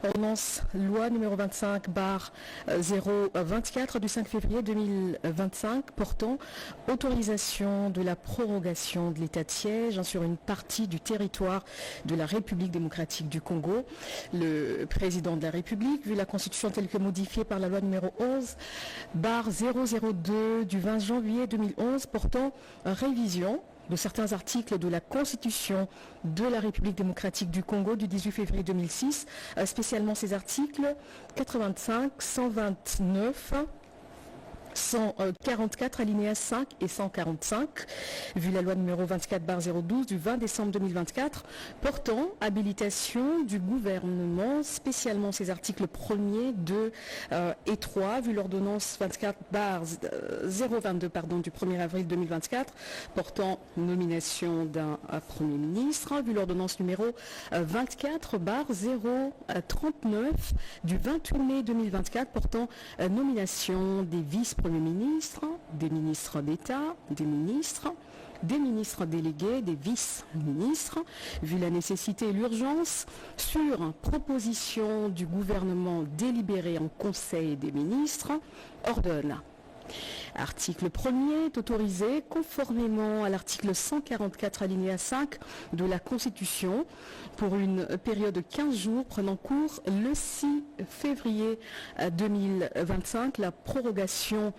Ordonnance loi numéro 25/024 du 5 février 2025 portant autorisation de la prorogation de l'état de siège sur une partie du territoire de la République démocratique du Congo. Le président de la République, vu la Constitution telle que modifiée par la loi numéro 11/002 du 20 janvier 2011 portant révision de certains articles de la Constitution de la République démocratique du Congo du 18 février 2006, spécialement ces articles 85, 129, 144 alinéas 5 et 145, vu la loi numéro 24/012 du 20 décembre 2024, portant habilitation du gouvernement, spécialement ces articles 1er, 2 et 3, vu l'ordonnance 24/022 du 1er avril 2024, portant nomination d'un Premier ministre, vu l'ordonnance numéro 24/039 du 28 mai 2024, portant nomination des vice-premiers ministres, des ministres d'État, des ministres délégués, des vice-ministres, vu la nécessité et l'urgence, sur proposition du gouvernement délibéré en Conseil des ministres, ordonne. Article 1er est autorisé conformément à l'article 144 alinéa 5 de la Constitution pour une période de 15 jours prenant cours le 6 février 2025 la prorogation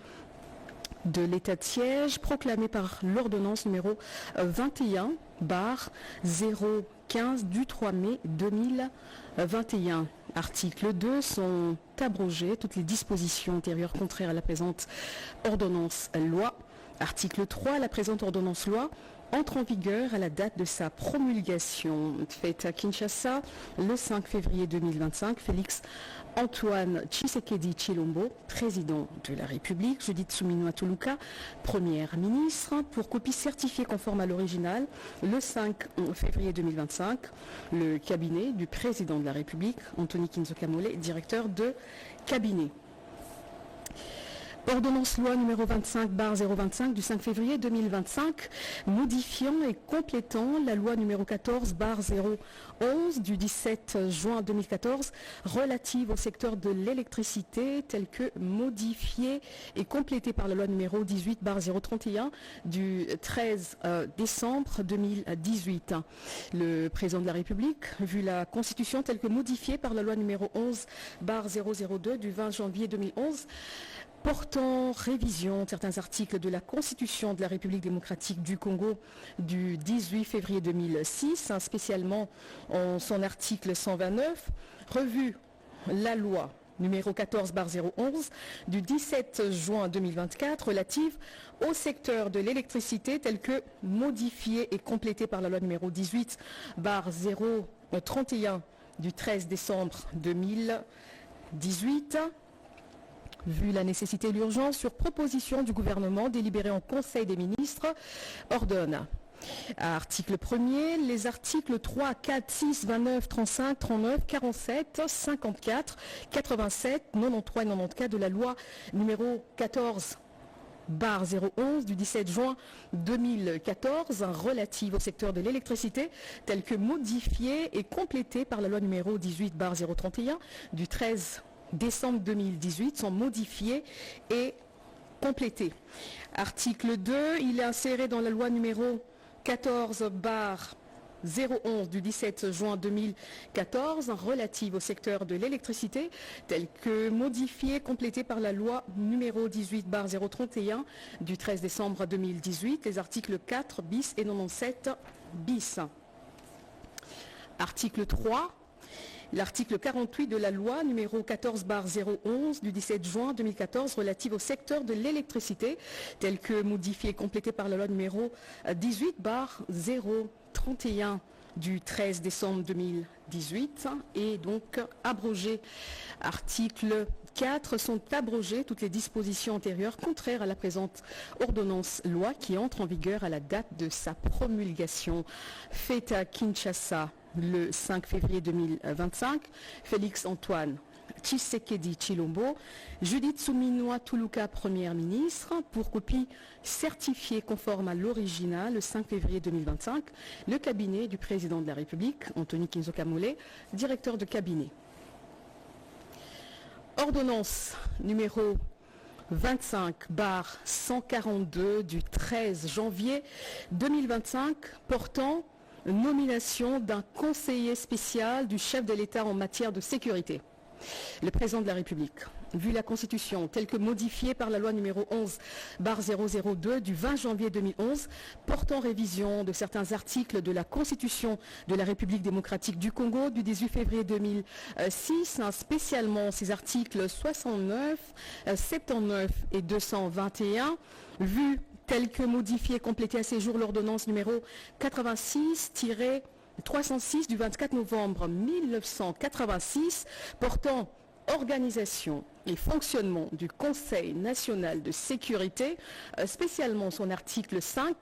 de l'état de siège proclamé par l'ordonnance numéro 21/015 du 3 mai 2021. Article 2 sont abrogées toutes les dispositions antérieures contraires à la présente ordonnance loi. Article 3, la présente ordonnance loi entre en vigueur à la date de sa promulgation. Faite à Kinshasa le 5 février 2025, Félix Antoine Tshisekedi Tshilombo, président de la République, Judith Suminwa Tuluka, première ministre, pour copie certifiée conforme à l'original, le 5 février 2025, le cabinet du président de la République, Anthony Kinzoka Mollé, directeur de cabinet. Ordonnance loi numéro 25/025 du 5 février 2025, modifiant et complétant la loi numéro 14/011 du 17 juin 2014 relative au secteur de l'électricité, telle que modifiée et complétée par la loi numéro 18/031 du 13 décembre 2018. Le président de la République, vu la Constitution telle que modifiée par la loi numéro 11/002 du 20 janvier 2011, portant révision de certains articles de la Constitution de la République démocratique du Congo du 18 février 2006, spécialement en son article 129, revue la loi numéro 14/011 du 17 juin 2024 relative au secteur de l'électricité tel que modifiée et complétée par la loi numéro 18/031 du 13 décembre 2018. Vu la nécessité et l'urgence, sur proposition du gouvernement délibéré en Conseil des ministres, ordonne. Article 1er, les articles 3, 4, 6, 29, 35, 39, 47, 54, 87, 93 et 94 de la loi numéro 14/011 du 17 juin 2014 relative au secteur de l'électricité telle que modifiée et complétée par la loi numéro 18/031 du 13 décembre 2018 sont modifiés et complétés. Article 2, il est inséré dans la loi numéro 14/011 du 17 juin 2014 relative au secteur de l'électricité, tel que modifié et complété par la loi numéro 18/031 du 13 décembre 2018, les articles 4 bis et 97 bis. Article 3. L'article 48 de la loi numéro 14/011 du 17 juin 2014 relative au secteur de l'électricité, tel que modifié et complété par la loi numéro 18/031 du 13 décembre 2018 et donc abrogé. Article 4 sont abrogées toutes les dispositions antérieures contraires à la présente ordonnance loi qui entre en vigueur à la date de sa promulgation. Faite à Kinshasa le 5 février 2025, Félix Antoine Tshisekedi Tshilombo, Judith Suminwa Tuluka, première ministre, pour copie certifiée conforme à l'original le 5 février 2025, le cabinet du président de la République, Anthony Kinzoka Mollé, directeur de cabinet. Ordonnance numéro 25/142 du 13 janvier 2025 portant nomination d'un conseiller spécial du chef de l'État en matière de sécurité. Le président de la République, vu la Constitution telle que modifiée par la loi numéro 11/002 du 20 janvier 2011 portant révision de certains articles de la Constitution de la République démocratique du Congo du 18 février 2006, spécialement ces articles 69, 79 et 221, vu tel que modifié et complété à ces jours l'ordonnance numéro 86-306 du 24 novembre 1986 portant organisation et fonctionnement du Conseil national de sécurité, spécialement son article 5,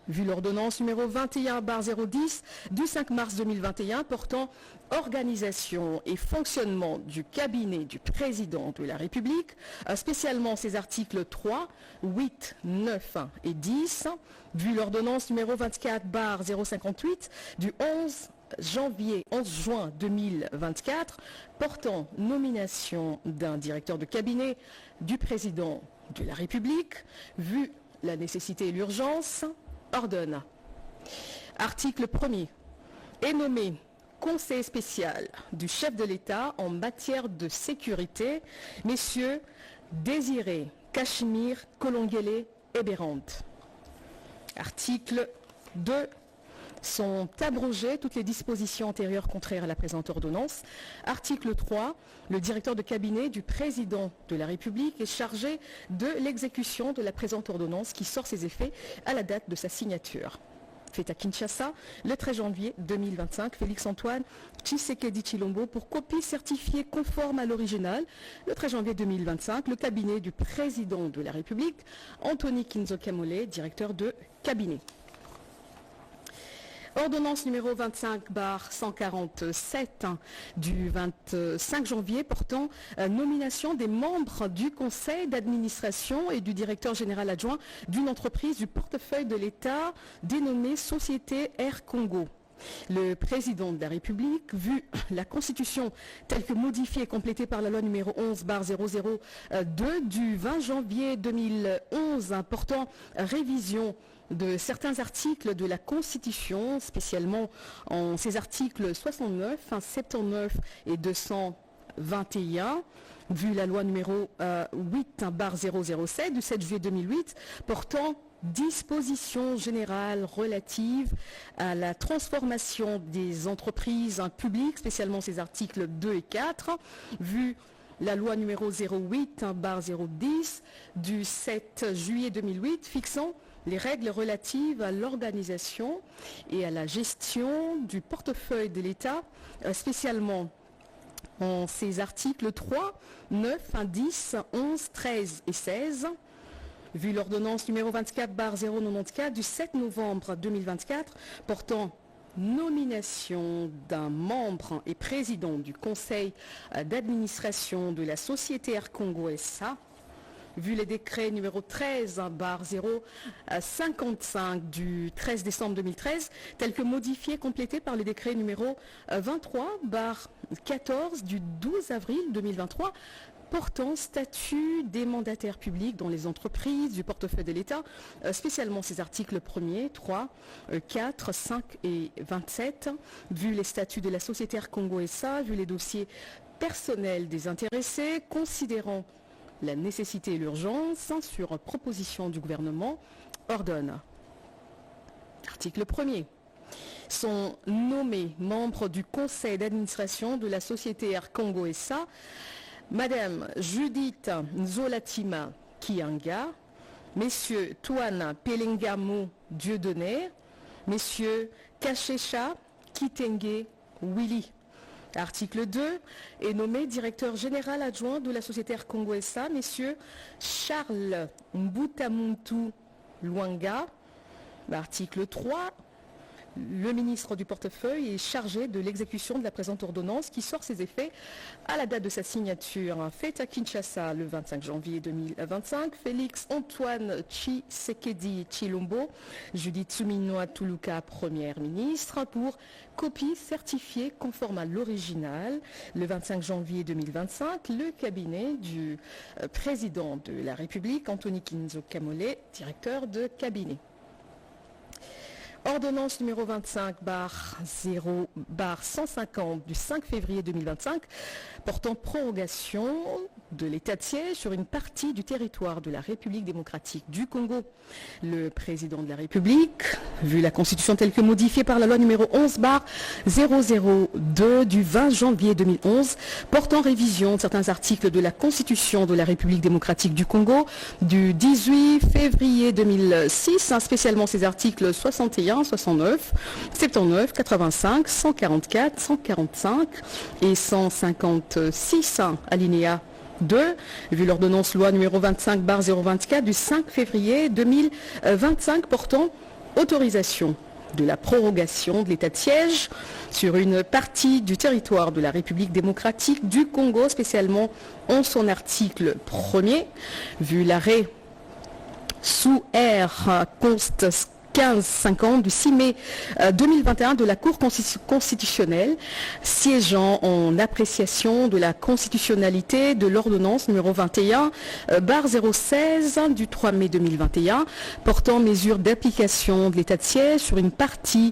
vu l'ordonnance numéro 21/010 du 5 mars 2021 portant organisation et fonctionnement du cabinet du président de la République, spécialement ses articles 3, 8, 9 et 10, vu l'ordonnance numéro 24/058 du 11 juin 2024 portant nomination d'un directeur de cabinet du président de la République, vu la nécessité et l'urgence, ordonne. Article 1er. Est nommé conseiller spécial du chef de l'État en matière de sécurité, messieurs Désiré Cachemire Kolongele et Bérande. Article 2. Sont abrogées toutes les dispositions antérieures contraires à la présente ordonnance. Article 3. Le directeur de cabinet du président de la République est chargé de l'exécution de la présente ordonnance qui sort ses effets à la date de sa signature. Fait à Kinshasa, le 13 janvier 2025, Félix-Antoine Tshisekedi Tshilombo pour copie certifiée conforme à l'original. Le 13 janvier 2025, le cabinet du président de la République, Anthony Kinzo Kamole, directeur de cabinet. Ordonnance numéro 25/147 du 25 janvier portant nomination des membres du conseil d'administration et du directeur général adjoint d'une entreprise du portefeuille de l'État dénommée Société Air Congo. Le président de la République, vu la Constitution telle que modifiée et complétée par la loi numéro 11/002 du 20 janvier 2011 portant révision de certains articles de la Constitution, spécialement en ces articles 69, 79 et 221, vu la loi numéro 8/007 du 7 juillet 2008 portant dispositions générales relatives à la transformation des entreprises publiques, spécialement ces articles 2 et 4, vu la loi numéro 08/010 du 7 juillet 2008 fixant les règles relatives à l'organisation et à la gestion du portefeuille de l'État, spécialement en ces articles 3, 9, 10, 11, 13 et 16, vu l'ordonnance numéro 24/094 du 7 novembre 2024 portant nomination d'un membre et président du conseil d'administration de la Société Air Congo SA, vu les décrets numéro 13/055 du 13 décembre 2013, tels que modifiés et complétés par les décrets numéro 23/14 du 12 avril 2023, portant statut des mandataires publics dans les entreprises du portefeuille de l'État, spécialement ces articles 1er, 3, 4, 5 et 27, vu les statuts de la Société Air Congo SA, vu les dossiers personnels des intéressés, considérant la nécessité et l'urgence, sur proposition du gouvernement, ordonne. Article 1er. Sont nommés membres du conseil d'administration de la Société Air Congo SA Madame Judith Nzolatima Kianga, Messieurs Touana Pelengamo Dieudonné, Messieurs Kachecha Kitenge Willy. Article 2 est nommé directeur général adjoint de la Société Air Congo SA, messieurs Charles Mbutamuntu Luanga. Article 3, Le ministre du portefeuille est chargé de l'exécution de la présente ordonnance qui sort ses effets à la date de sa signature. Fait à Kinshasa le 25 janvier 2025, Félix Antoine Tshisekedi Tshilombo, Judith Suminwa Tuluka, première ministre, pour copie certifiée conforme à l'original. Le 25 janvier 2025, le cabinet du président de la République, Anthony Kinzo Kamole, directeur de cabinet. Ordonnance numéro 25/0/150 du 5 février 2025 portant prorogation de l'état de siège sur une partie du territoire de la République démocratique du Congo. Le président de la République, vu la Constitution telle que modifiée par la loi numéro 11/002 du 20 janvier 2011 portant révision de certains articles de la Constitution de la République démocratique du Congo du 18 février 2006, spécialement ses articles 61, 69, 79, 85, 144, 145 et 156, alinéa 2, vu l'ordonnance loi numéro 25/024 du 5 février 2025 portant autorisation de la prorogation de l'état de siège sur une partie du territoire de la République démocratique du Congo, spécialement en son article 1er, vu l'arrêt sous R const 1550 du 6 mai 2021 de la Cour constitutionnelle siégeant en appréciation de la constitutionnalité de l'ordonnance numéro 21/016 du 3 mai 2021 portant mesures d'application de l'état de siège sur une partie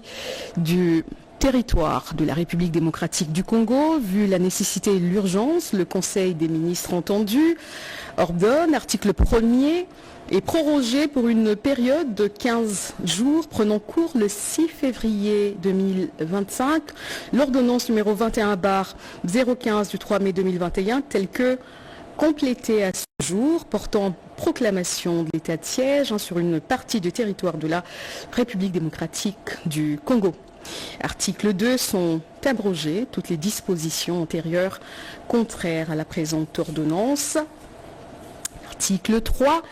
du territoire de la République démocratique du Congo, vu la nécessité et l'urgence, le Conseil des ministres entendu ordonne, article 1er, est prorogé pour une période de 15 jours prenant cours le 6 février 2025, l'ordonnance numéro 21/015 du 3 mai 2021 telle que complétée à ce jour portant proclamation de l'état de siège sur une partie du territoire de la République démocratique du Congo. Article 2, sont abrogées toutes les dispositions antérieures contraires à la présente ordonnance. Article 3,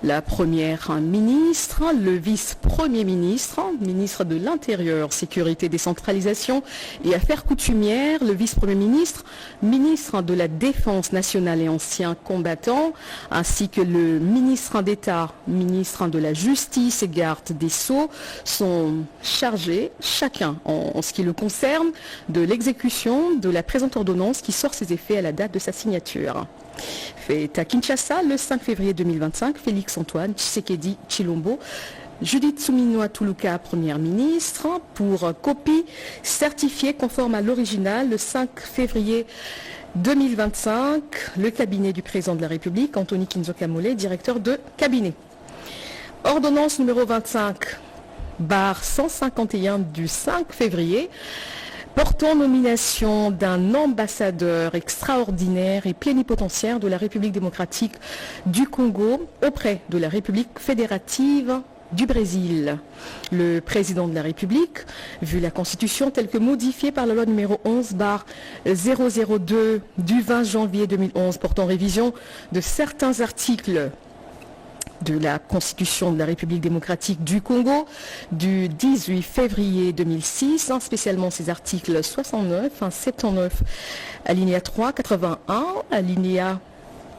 la première ministre, le vice-premier ministre, ministre de l'Intérieur, Sécurité, Décentralisation et Affaires coutumières, le vice-premier ministre, ministre de la Défense nationale et anciens combattants, ainsi que le ministre d'État, ministre de la Justice et garde des Sceaux sont chargés, chacun en ce qui le concerne, de l'exécution de la présente ordonnance qui sort ses effets à la date de sa signature. Fait à Kinshasa le 5 février 2025, Félix Antoine Tshisekedi Tshilombo, Judith Suminwa Tuluka, première ministre, pour copie certifiée conforme à l'original le 5 février 2025, le cabinet du président de la République, Anthony Kinzo Kamole, directeur de cabinet. Ordonnance numéro 25/151 du 5 février, portant nomination d'un ambassadeur extraordinaire et plénipotentiaire de la République démocratique du Congo auprès de la République fédérative du Brésil. Le président de la République, vu la Constitution telle que modifiée par la loi numéro 11/002 du 20 janvier 2011 portant révision de certains articles de la Constitution de la République démocratique du Congo du 18 février 2006, spécialement ses articles 69, 79, alinéa 3, 81, alinéa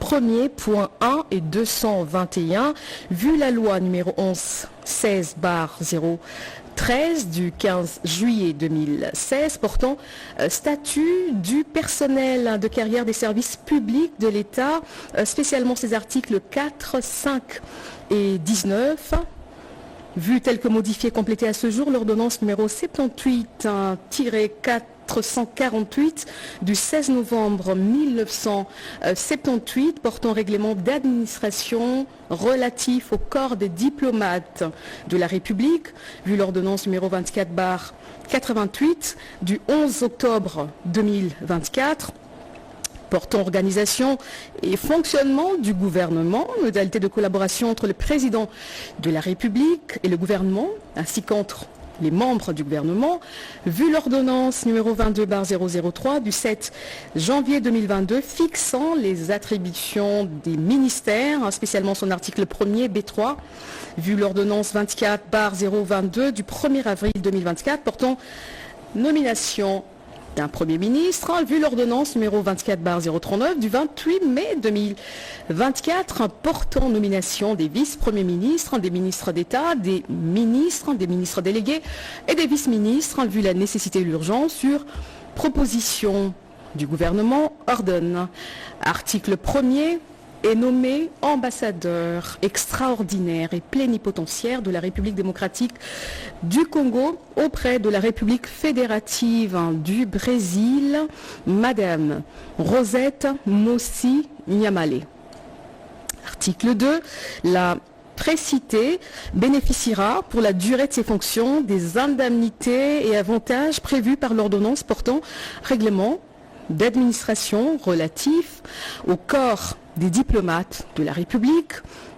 1er, point 1 et 221, vu la loi numéro 11/16/013 du 15 juillet 2016 portant statut du personnel de carrière des services publics de l'État, spécialement ses articles 4, 5 et 19, vu tel que modifié complété à ce jour l'ordonnance numéro 78-448 du 16 novembre 1978 portant règlement d'administration relatif au corps des diplomates de la République, vu l'ordonnance numéro 24/88 du 11 octobre 2024 portant organisation et fonctionnement du gouvernement, modalité de collaboration entre le président de la République et le gouvernement, ainsi qu'entre les membres du gouvernement, vu l'ordonnance numéro 22/003 du 7 janvier 2022 fixant les attributions des ministères, spécialement son article 1er B3, vu l'ordonnance 24/022 du 1er avril 2024 portant nomination d'un Premier ministre, vu l'ordonnance numéro 24/039 du 28 mai 2024 portant nomination des vice-premiers ministres, des ministres d'État, des ministres délégués et des vice-ministres, vu la nécessité et l'urgence sur proposition du gouvernement, ordonne. Article 1er est nommé ambassadeur extraordinaire et plénipotentiaire de la République démocratique du Congo auprès de la République fédérative du Brésil, Madame Rosette Mossi Nyamale. Article 2, la précitée bénéficiera pour la durée de ses fonctions des indemnités et avantages prévus par l'ordonnance portant règlement d'administration relatif au corps des diplomates de la République.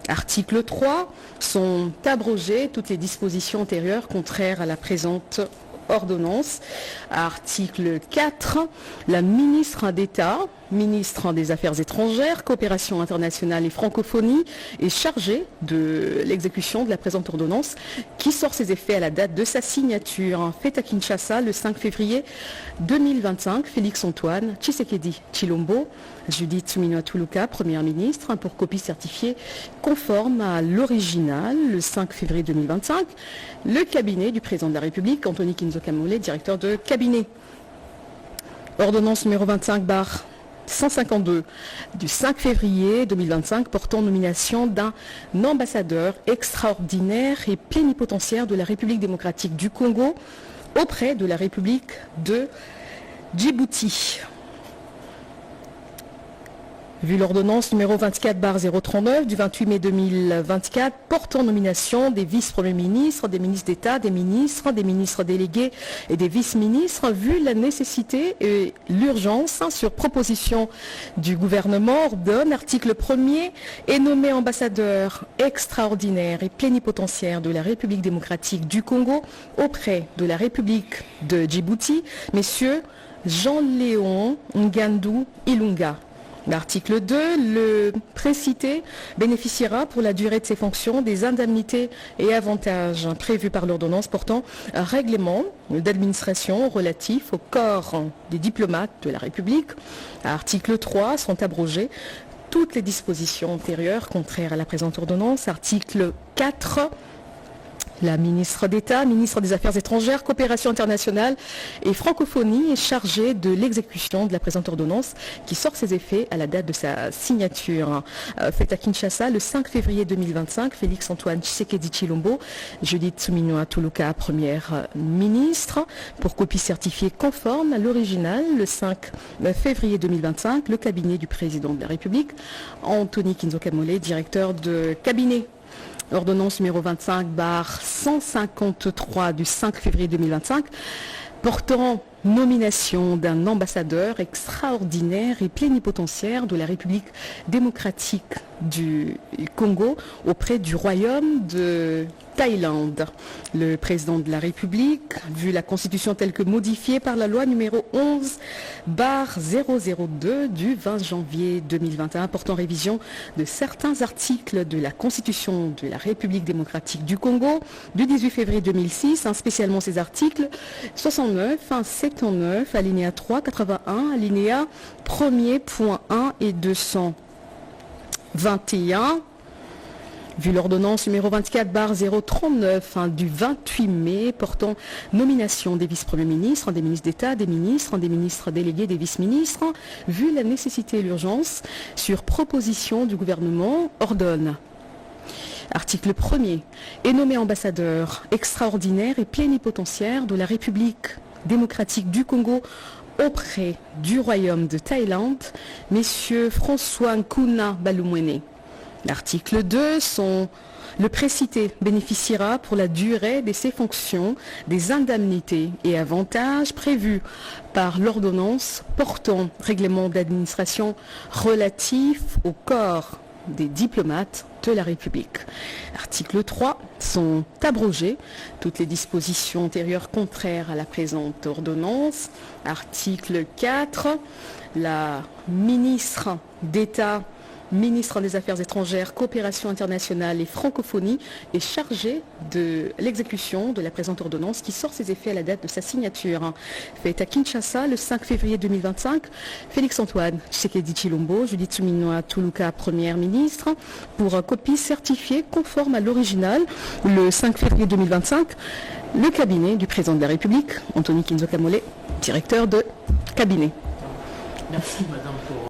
Article 3, sont abrogées toutes les dispositions antérieures contraires à la présente ordonnance. Article 4, la ministre d'État, ministre des Affaires étrangères, coopération internationale et francophonie, est chargée de l'exécution de la présente ordonnance qui sort ses effets à la date de sa signature. Faite à Kinshasa le 5 février 2025, Félix-Antoine Tshisekedi Tshilombo, Judith Suminwa Tuluka, Première ministre, pour copie certifiée conforme à l'original le 5 février 2025. Le cabinet du président de la République, Anthony Kinzoka Moulé, directeur de cabinet. Ordonnance numéro 25/152 du 5 février 2025 portant nomination d'un ambassadeur extraordinaire et plénipotentiaire de la République démocratique du Congo auprès de la République de Djibouti. Vu l'ordonnance numéro 24/039 du 28 mai 2024 portant nomination des vice-premiers ministres, des ministres d'État, des ministres délégués et des vice-ministres, vu la nécessité et l'urgence sur proposition du gouvernement, ordonne, article 1er, est nommé ambassadeur extraordinaire et plénipotentiaire de la République démocratique du Congo auprès de la République de Djibouti, messieurs Jean-Léon Ngandou Ilunga. L'article 2, le précité bénéficiera pour la durée de ses fonctions des indemnités et avantages prévus par l'ordonnance portant un règlement d'administration relatif au corps des diplomates de la République. Article 3, sont abrogées toutes les dispositions antérieures contraires à la présente ordonnance. Article 4, la ministre d'État, ministre des Affaires étrangères, coopération internationale et francophonie est chargée de l'exécution de la présente ordonnance qui sort ses effets à la date de sa signature. Faite à Kinshasa le 5 février 2025, Félix-Antoine Tshisekedi Tshilombo, Judith Suminwa Tuluka, Première ministre, pour copie certifiée conforme à l'original le 5 février 2025, le cabinet du président de la République, Anthony Kinzoka Moulé, directeur de cabinet. Ordonnance numéro 25/153 du 5 février 2025 portant nomination d'un ambassadeur extraordinaire et plénipotentiaire de la République démocratique du Congo auprès du Royaume de Thaïlande. Le président de la République, vu la Constitution telle que modifiée par la loi numéro 11/002 du 20 janvier 2021 portant révision de certains articles de la Constitution de la République démocratique du Congo du 18 février 2006, spécialement ces articles 69, 79, alinéa 3, 81, alinéa 1er, point 1 et 221. Vu l'ordonnance numéro 24/039 du 28 mai portant nomination des vice-premiers ministres, des ministres d'État, des ministres délégués, des vice-ministres, vu la nécessité et l'urgence sur proposition du gouvernement, ordonne. Article 1er, est nommé ambassadeur extraordinaire et plénipotentiaire de la République démocratique du Congo auprès du Royaume de Thaïlande, messieurs François Nkuna Balumwene. L'article 2, le précité bénéficiera pour la durée de ses fonctions des indemnités et avantages prévus par l'ordonnance portant règlement d'administration relatif au corps des diplomates de la République. Article 3, sont abrogées toutes les dispositions antérieures contraires à la présente ordonnance. Article 4, la ministre d'État, ministre des Affaires étrangères, coopération internationale et francophonie est chargée de l'exécution de la présente ordonnance qui sort ses effets à la date de sa signature. Faite à Kinshasa le 5 février 2025, Félix-Antoine Tshisekedi Tshilombo, Judith Suminwa Tuluka, première ministre, pour copie certifiée conforme à l'original le 5 février 2025, le cabinet du président de la République, Anthony Kinzo Kamole, directeur de cabinet. Merci madame pour